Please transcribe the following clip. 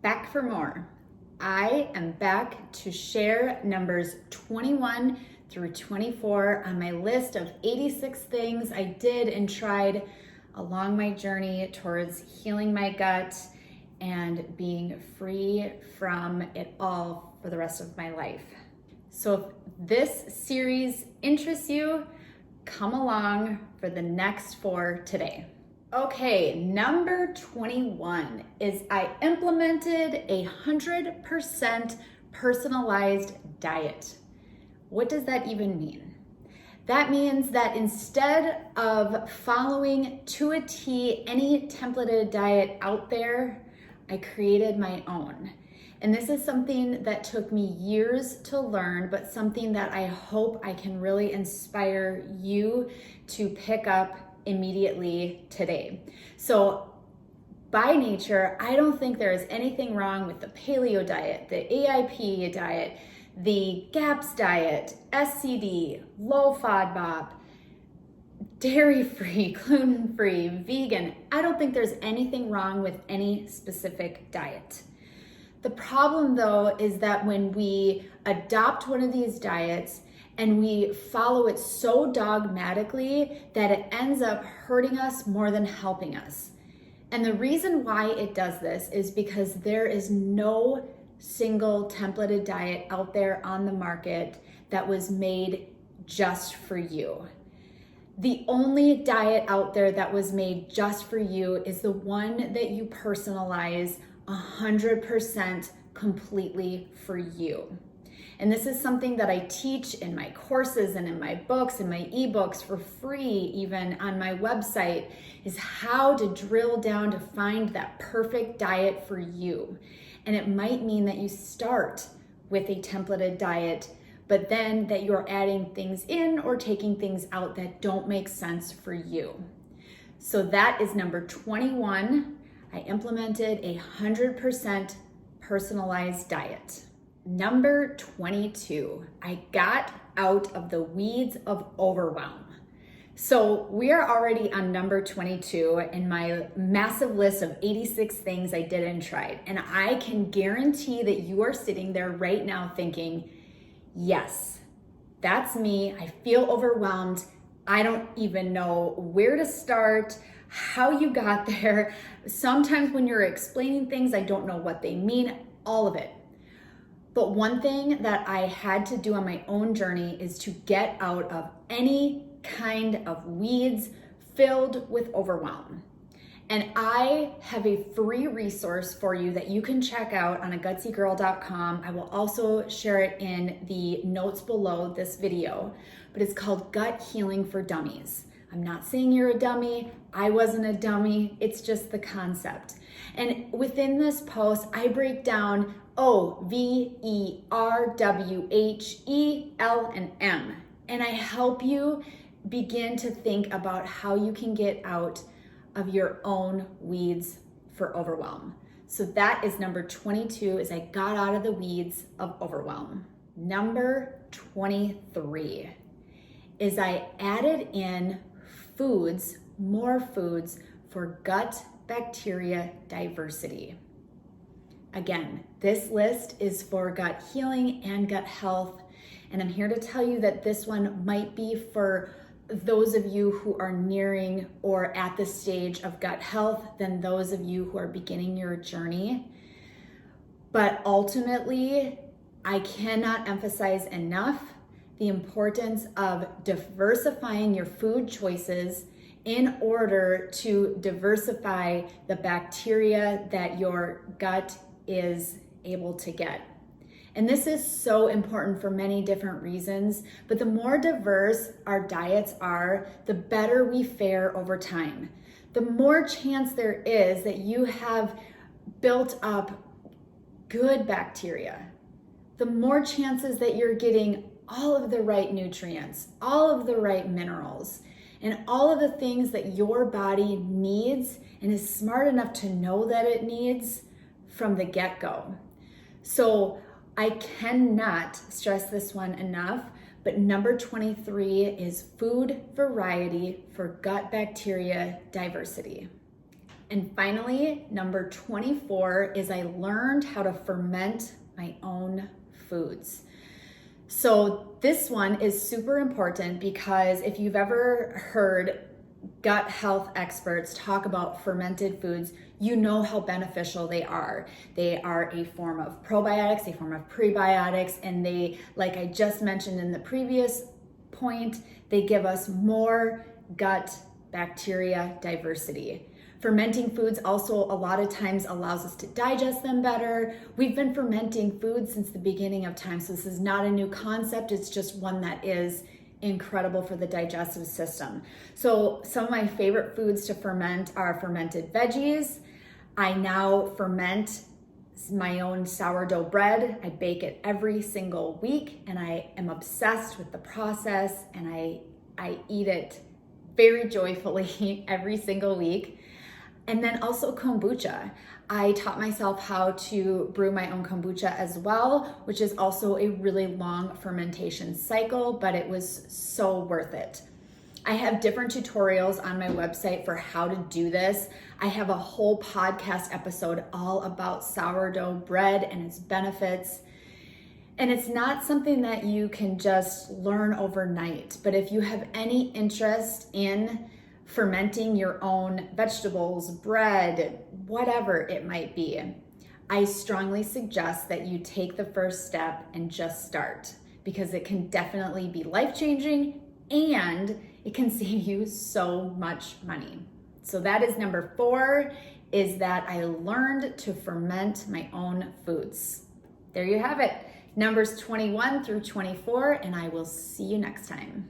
back for more. I am back to share numbers 21 through 24 on my list of 86 things I did and tried along my journey towards healing my gut and being free from it all for the rest of my life. So if this series interests you, come along for the next 4 today. Okay, number 21 is I implemented 100% personalized diet. What does that even mean? That means that instead of following to a T any templated diet out there, I created my own. And this is something that took me years to learn, but something that I hope I can really inspire you to pick up immediately today. So by nature, I don't think there is anything wrong with the paleo diet, the AIP diet, the GAPS diet, SCD, low FODMAP, dairy-free, gluten-free, vegan. I don't think there's anything wrong with any specific diet. The problem though is that when we adopt one of these diets and we follow it so dogmatically that it ends up hurting us more than helping us. And the reason why it does this is because there is no single templated diet out there on the market that was made just for you. The only diet out there that was made just for you is the one that you personalize 100% completely for you. And this is something that I teach in my courses and in my books and my ebooks for free, even on my website, is how to drill down to find that perfect diet for you. And it might mean that you start with a templated diet, but then that you're adding things in or taking things out that don't make sense for you. So that is number 21. I implemented 100% personalized diet. Number 22, I got out of the weeds of overwhelm. So we are already on number 22 in my massive list of 86 things I did and tried. And I can guarantee that you are sitting there right now thinking, yes, that's me. I feel overwhelmed. I don't even know where to start, how you got there. Sometimes when you're explaining things, I don't know what they mean, all of it. But one thing that I had to do on my own journey is to get out of any kind of weeds filled with overwhelm. And I have a free resource for you that you can check out on AGUTSYGIRL.com. I will also share it in the notes below this video, but it's called Gut Healing for Dummies. I'm not saying you're a dummy. I wasn't a dummy. It's just the concept. And within this post, I break down OVERWHEL and M. And I help you begin to think about how you can get out of your own weeds for overwhelm. So that is number 22, is I got out of the weeds of overwhelm. Number 23 is I added in foods, more foods for gut bacteria diversity. Again, this list is for gut healing and gut health. And I'm here to tell you that this one might be for those of you who are nearing or at the stage of gut health than those of you who are beginning your journey. But ultimately, I cannot emphasize enough the importance of diversifying your food choices in order to diversify the bacteria that your gut is able to get. And this is so important for many different reasons, but the more diverse our diets are, the better we fare over time. The more chance there is that you have built up good bacteria, the more chances that you're getting all of the right nutrients, all of the right minerals, and all of the things that your body needs and is smart enough to know that it needs from the get-go. So I cannot stress this one enough, but number 23 is food variety for gut bacteria diversity. And finally, number 24 is I learned how to ferment my own foods. So this one is super important because if you've ever heard gut health experts talk about fermented foods, you know how beneficial they are. They are a form of probiotics, a form of prebiotics, and they, like I just mentioned in the previous point, they give us more gut bacteria diversity. Fermenting foods also a lot of times allows us to digest them better. We've been fermenting foods since the beginning of time, so this is not a new concept, it's just one that is incredible for the digestive system. So some of my favorite foods to ferment are fermented veggies. I now ferment my own sourdough bread. I bake it every single week, and I am obsessed with the process, and I eat it very joyfully every single week. And then also kombucha. I taught myself how to brew my own kombucha as well, which is also a really long fermentation cycle, but it was so worth it. I have different tutorials on my website for how to do this. I have a whole podcast episode all about sourdough bread and its benefits. And it's not something that you can just learn overnight, but if you have any interest in fermenting your own vegetables, bread, whatever it might be, I strongly suggest that you take the first step and just start, because it can definitely be life-changing and it can save you so much money. So that is number 4, is that I learned to ferment my own foods. There you have it. Numbers 21 through 24, and I will see you next time.